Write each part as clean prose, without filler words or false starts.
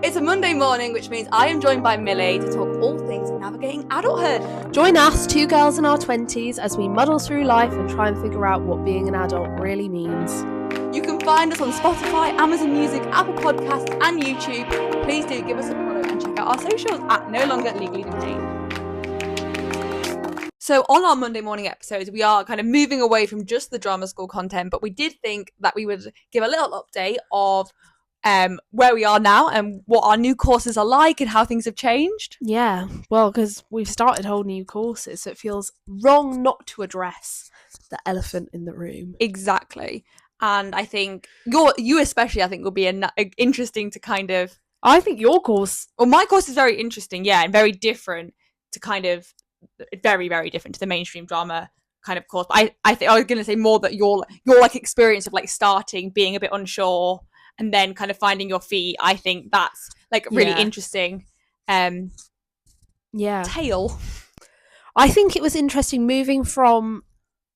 It's a Monday morning, which means I am joined by Millie to talk all things navigating adulthood. Join us, two girls in our 20s, as we muddle through life and try and figure out what being an adult really means. You can find us on Spotify, Amazon Music, Apple Podcasts and YouTube. Please do give us a follow and check out our socials at No Longer Legally Detained. So on our Monday morning episodes, we are kind of moving away from just the drama school content, but we did think that we would give a little update of where we are now and what our new courses are like and how things have changed. Yeah, well, because we've started whole new courses, so it feels wrong not to address the elephant in the room. Exactly. And I think you especially, I think, will be interesting to kind of... I think your course... Well, my course is very interesting, yeah, and very different to kind of... Very, very different to the mainstream drama kind of course. But I think I was going to say more that your like experience of like starting, being a bit unsure, and then kind of finding your feet. I think that's like really interesting. Tale. I think it was interesting moving from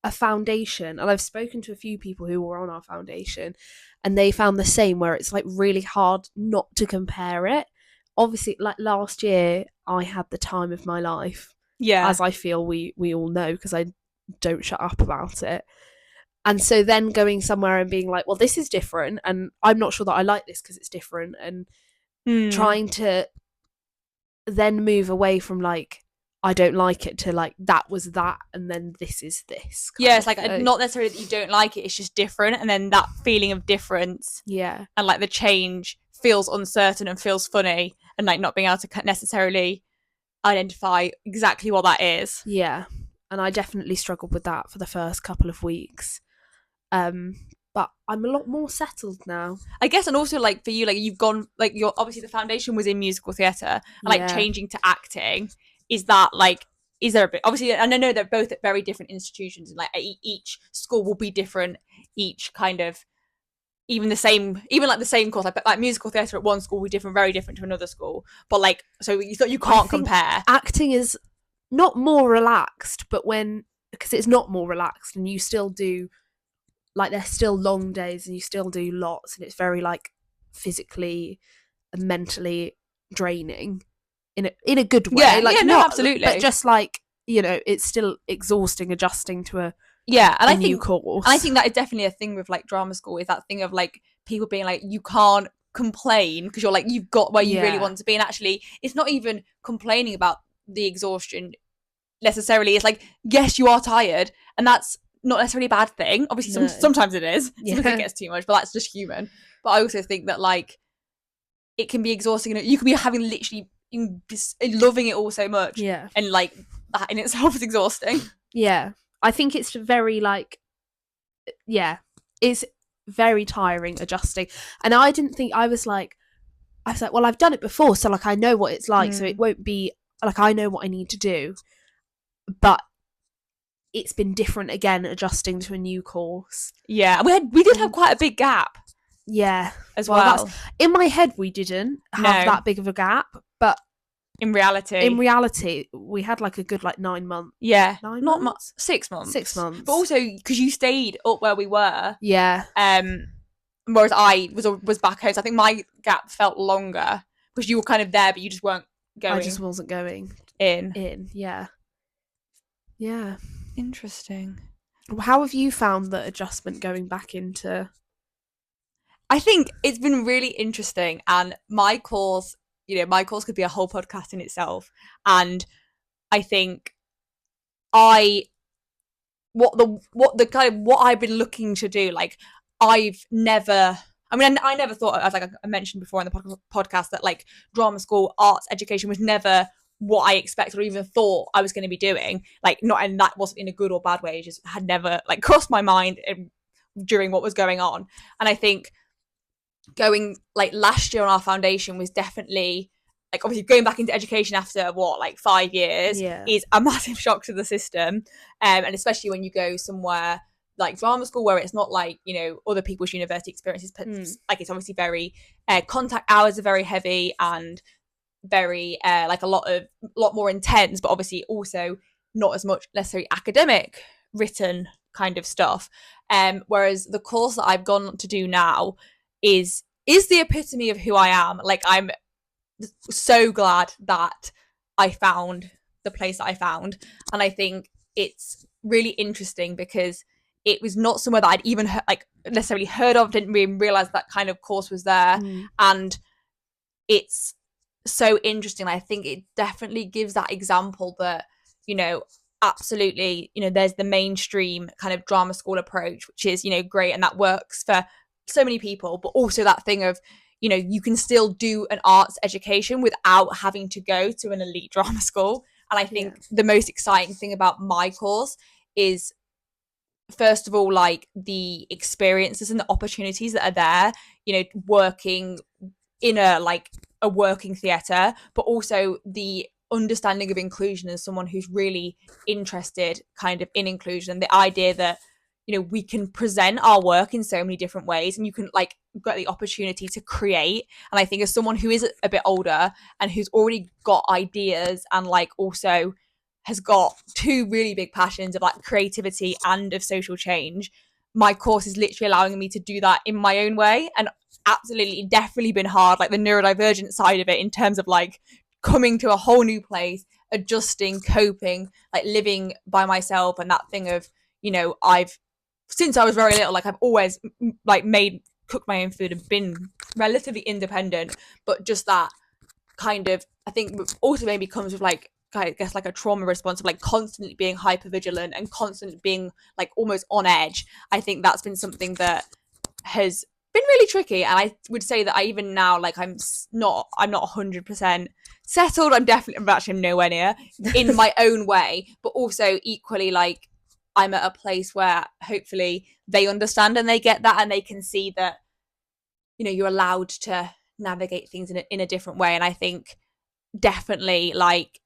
a foundation, and I've spoken to a few people who were on our foundation, and they found the same, where it's like really hard not to compare it. Obviously, like last year, I had the time of my life. Yeah, as I feel we all know, because I don't shut up about it. And so then going somewhere and being like, well, this is different, and I'm not sure that I like this because it's different, and trying to then move away from like, I don't like it, to like, that was that, and then this is this. Yeah, it's like not necessarily that you don't like it, it's just different, and then that feeling of difference, and like the change feels uncertain and feels funny, and like not being able to necessarily identify exactly what that is. Yeah, and I definitely struggled with that for the first couple of weeks. But I'm a lot more settled now, I guess. And also like for you, like you've gone, like you're obviously the foundation was in musical theatre, and like changing to acting, is that like, is there a bit, obviously, and I know they're both at very different institutions, and like each school will be different, each kind of, even the same course, like musical theatre at one school will be different, very different to another school, but like, so you thought you can't compare. Acting is not more relaxed, but because it's not more relaxed, and you still do, like, there's still long days and you still do lots, and it's very like physically and mentally draining in a good way. Absolutely, but just like, you know, it's still exhausting adjusting to a new course. And I think that is definitely a thing with like drama school, is that thing of like people being like, you can't complain because you're like, you've got where you really want to be. And actually, it's not even complaining about the exhaustion necessarily. It's like, yes, you are tired, and that's not necessarily a bad thing. Obviously, sometimes it is. Sometimes it gets too much, but that's just human. But I also think that like it can be exhausting. You can be having literally loving it all so much, and like that in itself is exhausting. Yeah, I think it's very like, it's very tiring adjusting. And I didn't think, I was like, well, I've done it before, so like I know what it's like, so it won't be like, I know what I need to do. But it's been different again, adjusting to a new course. Yeah, we did have quite a big gap. Yeah, as well. In my head, we didn't have that big of a gap, but in reality, we had like a good 9 months. Yeah, 9 not months? 6 months. 6 months. But also because you stayed up where we were. Yeah. Whereas I was back home. So I think my gap felt longer because you were kind of there, but you just weren't going. I just wasn't going in. Yeah. Yeah. Interesting. How have you found the adjustment going back into? I think it's been really interesting, and my course could be a whole podcast in itself. And I think what I've been looking to do, like I never thought, as like I mentioned before in the podcast, that like drama school arts education was never what I expected or even thought I was going to be doing. Like, not, and that wasn't in a good or bad way, it just had never like crossed my mind during what was going on. And I think going like last year on our foundation was definitely like, obviously going back into education after 5 years is a massive shock to the system, and especially when you go somewhere like drama school where it's not like, you know, other people's university experiences, like it's obviously very contact hours are very heavy and very like a lot more intense, but obviously also not as much necessarily academic written kind of stuff, whereas the course that I've gone to do now is the epitome of who I am. Like, I'm so glad that I found the place that I found. And I think it's really interesting because it was not somewhere that I'd even necessarily heard of, didn't even realize that kind of course was there. And it's so interesting. I think it definitely gives that example that, you know, absolutely, you know, there's the mainstream kind of drama school approach, which is, you know, great, and that works for so many people, but also that thing of, you know, you can still do an arts education without having to go to an elite drama school. And I think the most exciting thing about my course is, first of all, like the experiences and the opportunities that are there, you know, working in a working theatre, but also the understanding of inclusion as someone who's really interested kind of in inclusion, and the idea that, you know, we can present our work in so many different ways, and you can like get the opportunity to create. And I think as someone who is a bit older and who's already got ideas and like also has got two really big passions of like creativity and of social change, my course is literally allowing me to do that in my own way. And absolutely, definitely been hard, like the neurodivergent side of it, in terms of like coming to a whole new place, adjusting, coping, like living by myself. And that thing of, you know, since I was very little, like I've always like cooked my own food and been relatively independent, but just that kind of, I think also maybe comes with like, I guess like a trauma response of like constantly being hyper vigilant and constantly being like almost on edge. I think that's been something that has been really tricky. And I would say that I even now, like I'm not 100% settled. I'm actually nowhere near in my own way, but also equally like I'm at a place where hopefully they understand and they get that, and they can see that, you know, you're allowed to navigate things in a different way. And I think definitely like,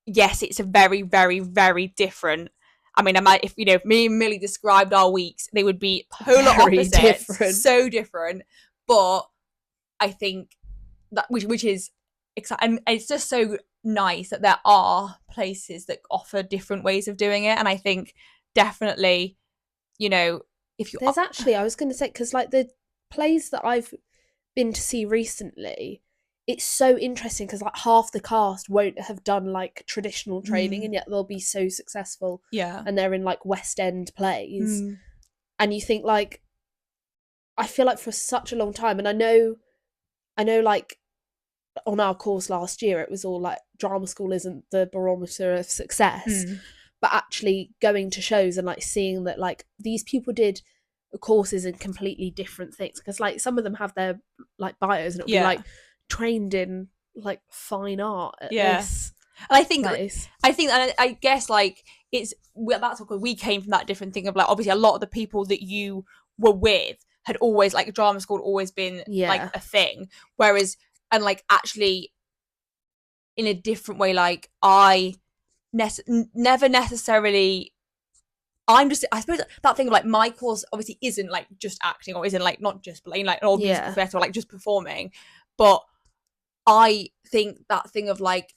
yes, it's a very, very, very different. I mean, if you know, if me and Millie described our weeks, they would be polar opposites, so different. But I think that which is exciting, and it's just so nice that there are places that offer different ways of doing it. And I think definitely, you know, if you there's actually, I was going to say, because like the plays that I've been to see recently, it's so interesting because like half the cast won't have done like traditional training, and yet they'll be so successful. And they're in like West End plays, and you think like, I feel like for such a long time, and I know like on our course last year it was all like drama school isn't the barometer of success, but actually going to shows and like seeing that like these people did courses in completely different things, because like some of them have their like bios and it'll be like trained in like fine art at this and I think place. I guess like that's what we came from, that different thing of like, obviously a lot of the people that you were with had always like drama school had always been like a thing, whereas and like actually in a different way, like I never necessarily, I suppose that thing of like my course obviously isn't like just acting, or isn't like not just playing like all musical theatre or like just performing, but I think that thing of like,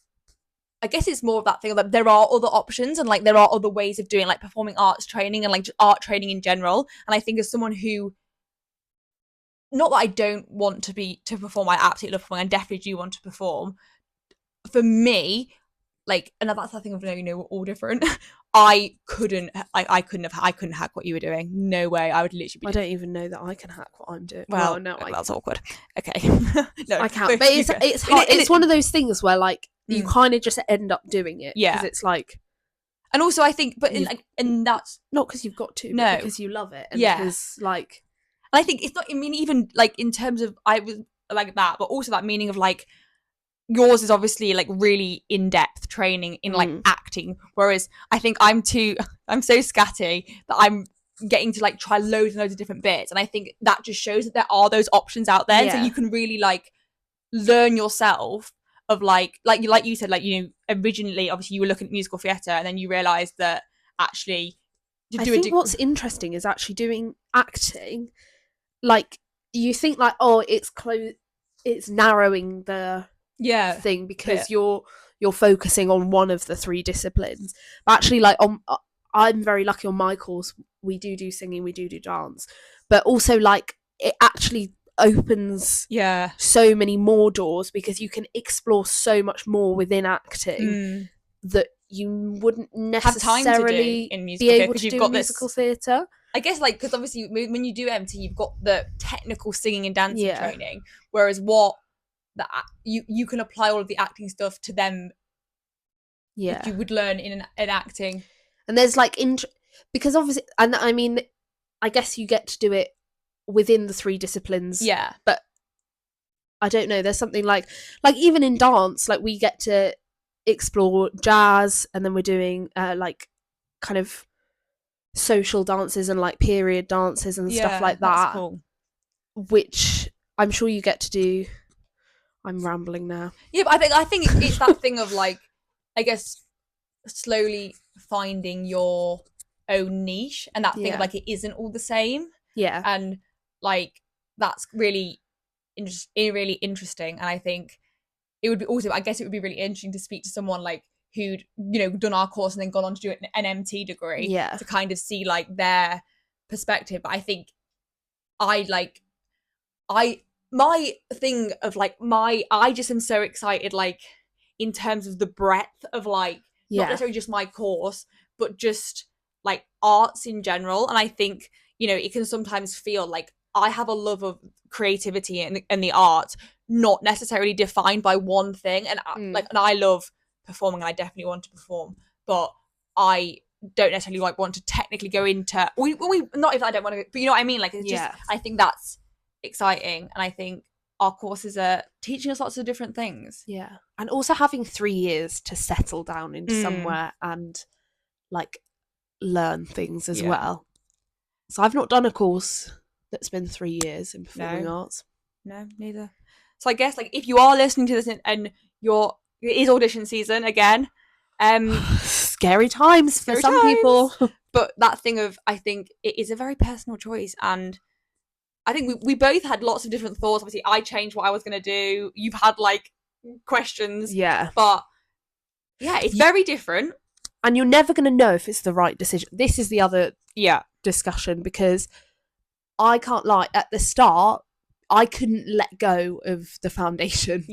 I guess it's more of that thing of like there are other options and like there are other ways of doing like performing arts training and like just art training in general. And I think as someone who, not that I don't want to perform, I absolutely love performing, I definitely do want to perform. For me, like, and that's the thing of, you know, we're all different. I couldn't hack what you were doing. No way. I would literally be. I don't even know that I can hack what I'm doing. Well, no, that's awkward. Okay. No, I can't. But it's hard. It's one of those things where like you kind of just end up doing it. Yeah. Because it's like. And also, I think, but and that's not because you've got to, but because you love it. And because like. And I think it's not. I mean, even like in terms of I was like that, but also that meaning of like. Yours is obviously like really in-depth training in like acting, whereas I think I'm so scatty that I'm getting to like try loads and loads of different bits, and I think that just shows that there are those options out there, so you can really like learn yourself of like you said, like, you know, originally obviously you were looking at musical theatre and then you realised that actually I think what's interesting is actually doing acting, like you think like, oh, it's narrowing the thing because you're focusing on one of the three disciplines, but actually like I'm very lucky on my course we do singing, we do dance, but also like it actually opens so many more doors, because you can explore so much more within acting that you wouldn't necessarily be able to do in musical theatre. I guess, like, because obviously when you do MT, you've got the technical singing and dancing training, whereas you can apply all of the acting stuff to them that you would learn in acting. And there's like because obviously, and I mean, I guess you get to do it within the 3 disciplines. Yeah. But I don't know, there's something like even in dance, like we get to explore jazz, and then we're doing like kind of social dances and like period dances and stuff like that. That's cool. Which I'm sure you get to do. I'm rambling now. Yeah, but I think it's that thing of like, I guess, slowly finding your own niche, and that thing of like it isn't all the same. Yeah. And like that's really interesting, and I think it would be also, I guess it would be really interesting to speak to someone like who'd, you know, done our course and then gone on to do an MT degree to kind of see like their perspective. But I think my thing of like I just am so excited, like in terms of the breadth of like not necessarily just my course, but just like arts in general. And I think, you know, it can sometimes feel like I have a love of creativity and the arts, not necessarily defined by one thing. And and I love performing, and I definitely want to perform, but I don't necessarily like want to technically go into we not if I don't want to, but you know what I mean, like it's just I think that's exciting, and I think our courses are teaching us lots of different things. And also having 3 years to settle down into somewhere and like learn things as well. So I've not done a course that's been 3 years in performing arts. No, neither. So I guess like if you are listening to this and it is audition season again, scary times for some people. But that thing of, I think it is a very personal choice, and I think we both had lots of different thoughts. Obviously, I changed what I was going to do. You've had like questions, but it's very different, and you're never going to know if it's the right decision. This is the other discussion, because I can't lie. At the start, I couldn't let go of the foundation.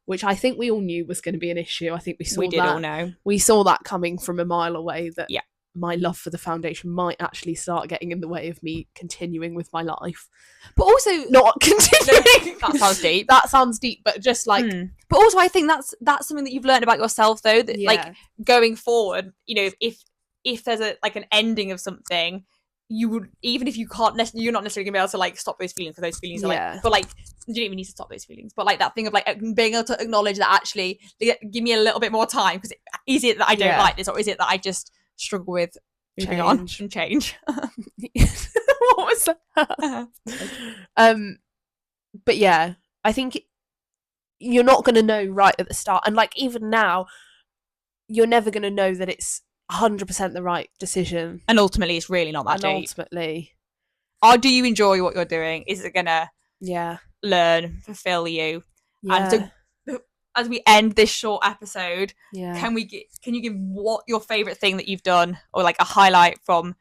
Which I think we all knew was going to be an issue. I think we did all know. We saw that coming from a mile away, that my love for the foundation might actually start getting in the way of me continuing with my life. But also not continuing. That sounds deep. That sounds deep, but just like But also I think that's something that you've learned about yourself though, that like going forward, you know, if there's a like an ending of something, you would, even if you can't necessarily, you're not necessarily gonna be able to like stop those feelings, because those feelings are like, but like you don't even need to stop those feelings, but like that thing of like being able to acknowledge that actually give me a little bit more time, because is it that I don't like this, or is it that I just struggle with moving on and change? What was that? But yeah, I think you're not going to know right at the start, and like even now you're never going to know that it's 100% the right decision, and ultimately it's really not that deep. Ultimately, do you enjoy what you're doing? Is it gonna learn, fulfill you? And so as we end this short episode, can you give what your favorite thing that you've done, or like a highlight from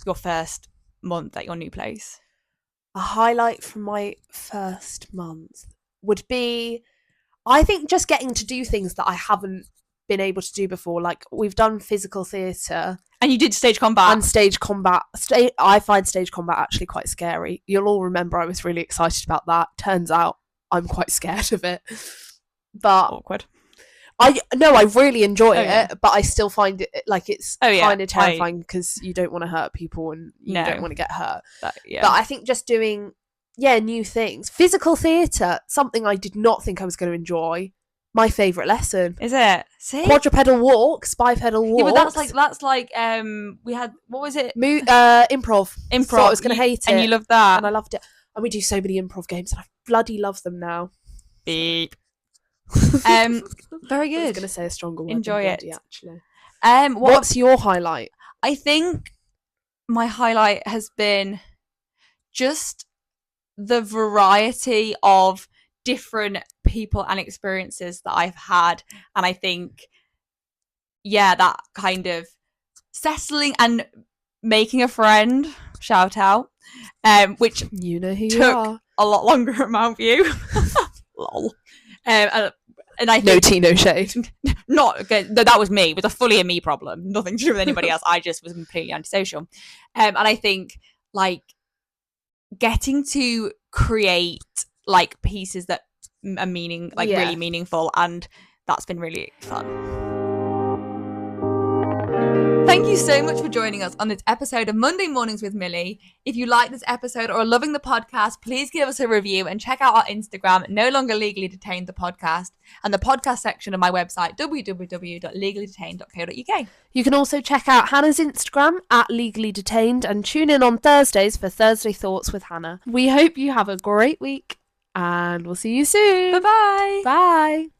your first month at your new place? A highlight from my first month would be, I think, just getting to do things that I haven't been able to do before. Like we've done physical theatre, and you did stage combat. And stage combat, I find stage combat actually quite scary. You'll all remember I was really excited about that. Turns out I'm quite scared of it. But awkward. I really enjoy it, but I still find it like it's kind of terrifying, because you don't want to hurt people and you don't want to get hurt. But I think just doing new things, physical theatre, something I did not think I was going to enjoy. My favourite lesson. Is it? See? Quadrupedal walks, bipedal walks. Yeah, but that's like we had, what was it? Improv. So I was going to hate it. And you loved that. And I loved it. And we do so many improv games, and I bloody love them now. Beep. Very good. I was going to say a stronger word. Enjoy it. Actually. What's your highlight? I think my highlight has been just the variety of different people and experiences that I've had, and I think that kind of settling and making a friend, shout out, which you know who you are. a lot longer at Mount View. Lol. And I think, no tea, no shade. Not okay, that was me. It was a fully a me problem. Nothing to do with anybody else. I just was completely antisocial. And I think like getting to create like pieces that are really meaningful, and that's been really fun. Thank you so much for joining us on this episode of Monday Mornings with Millie. If you like this episode or are loving the podcast, please give us a review and check out our Instagram, No Longer Legally Detained the podcast, and the podcast section of my website, www.legallydetained.co.uk. You can also check out Hannah's Instagram at Legally Detained and tune in on Thursdays for Thursday Thoughts with Hannah. We hope you have a great week and we'll see you soon. Bye-bye. Bye.